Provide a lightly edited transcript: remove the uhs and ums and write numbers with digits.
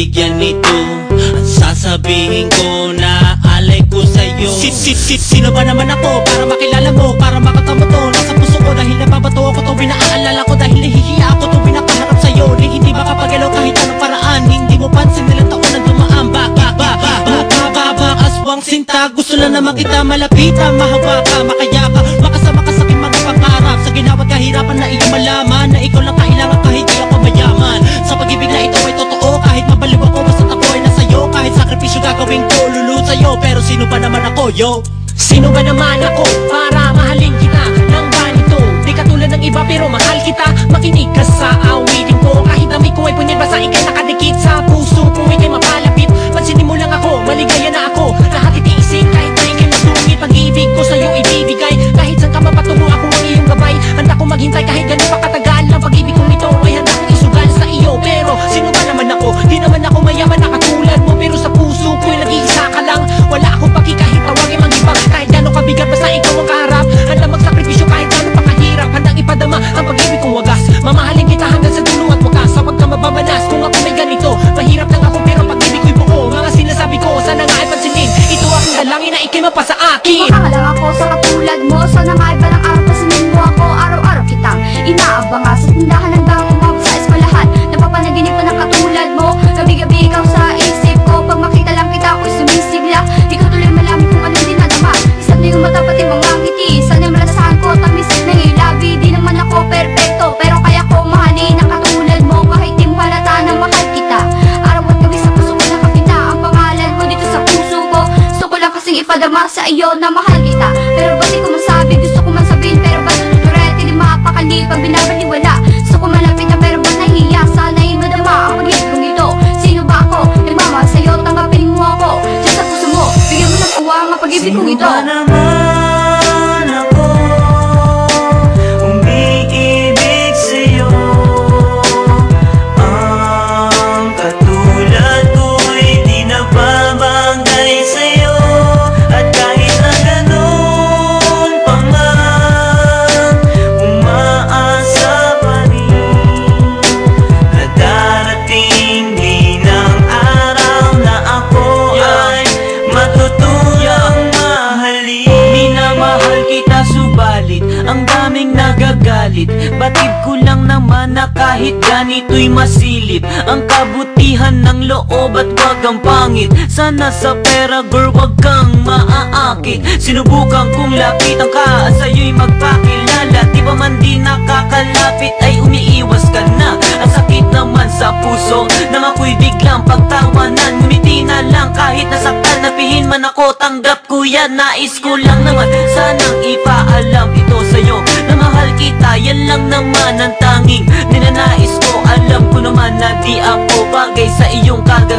bibigyan nito. At sasabihin ko na alay ko sa'yo. Sino ba naman ako para makilala mo, para makatamo to? Nasa puso ko dahil nababato ako tuwing naaalala ko, dahil nahihiya ako tuwing nakaharap sa'yo. Ni hindi makapagalaw kahit anong paraan, hindi mo pansin nilang taon na dumaan. Aswang sinta, gusto lang naman kita malapitan, mahawa ka, makaya ka, makasama ka sa aking mga pangarap. Sa ginawat kahirapan na iyong malaman na ikaw lang kailangan kahit di ako mayaman. Sa pag-ibig na ito ay totoo, kahit mabaliw ako basta't ako ay nasa'yo. Kahit sakripisyo gagawin ko, lulu sa'yo. Pero sino ba naman ako, yo? Sino ba naman ako para mahalin kita ng ganito? Di katulad ng iba pero mahal kita. Makinig ka sa awitin ko, kahit amoy ko ay punyan basta ikay nakadikit sa puso ko, ikay mapalapit. Pansinin mo lang ako, maligaya na ako. Lahat itiisin kahit na ikay masungit. Pag-ibig ko sa'yo ibibigay, kahit saan ka mapatungo ako ang iyong gabay. Handa ko maghintay kahit ganun pa katagal. Ang pag-ibig kong ito ay handa kong isugal sa iyo. Pero sino ba naman ako? Di naman ako mayaman na katulad mo, pero sa puso ko'y nag-iisa ka lang. Wala akong paki kahit tawagin mang-ibang, kahit gano'ng kabigat basta ikaw ang kaharap. Handa magsakripisyo kahit gano'ng pakahirap, handang ipadama ang pag-ibig kong wagas. Mamahalin kita hanggang sa dulo at wakas. Sa ka mababanas kung ako may ganito. Mahirap lang ako pero pag-ibig ko'y buo. Mga sinasabi ko sana nga ay pansinin, ito aking dalangin na ikay mapasa akin. Makalang ako sa katulad mo, sana nga ay balang araw pansinin mo ako. Araw-araw kitang inaabanga sa tindahan hanggang umabot sa eskwelahan. Napapanaginip ko ng katulad mo, gabi-gabi ikaw sa isip ko. Pag makita lang kita ako'y sumisigla, di ko tuloy malaman kung ano dinadama. Isa't na yung mata pati mga ngiti, sana malasahan ko tamis at nangilabi. Di naman ako perfecto, pero kaya ko mahalin ang katulad mo. Kahit di mo halata na mahal kita, araw at gabi sa puso ko nakapita ang pangalan mo dito sa puso ko. Gusto ko lang kasing ipadama sa iyo na mahal kita, pero ba't di ko masabi? Gusto ko man sabihin pero ba't tuturete di mapakali pag binabaliwala? Gusto ko malapit na pero ba't nahihiya? Sana'y madama ang pag-ibig kong ito. Sino ba ako? Nagmamahal sa'yo, tanggapin mo ako diyan sa puso mo, bigyan mo ng uwa ang pag-ibig kong ito. Sino ba naman ako umiibig sa'yo? Ang katulad ko'y di nababagay sa'yo. At kahit na ganun pa man, umaasa pa rin na darating din ang araw na ako ay matutuyang mahalin. Minamahal kita subalit ang daming nagagalit. Batid ko lang naman na kahit ganito'y masilip ang kabutihan ng loob at wag kang pangit. Sana sa pera girl wag kang maaakit. Sinubukan kong lapitan ka at sa'yo'y magpakilala. Di ba man di nakakalapit ay umiiwas ka na. Ang sakit naman sa puso nang ako'y biglang pagtawanan. Ngumiti na lang kahit nasaktan, napihin man ako, tanggap ko yan. Nais ko lang naman sanang ipaalam ito sa'yo na mahal kita, yan lang naman ang tanging ninanais ko. Alam ko naman na di ako bagay sa iyong kagagawa.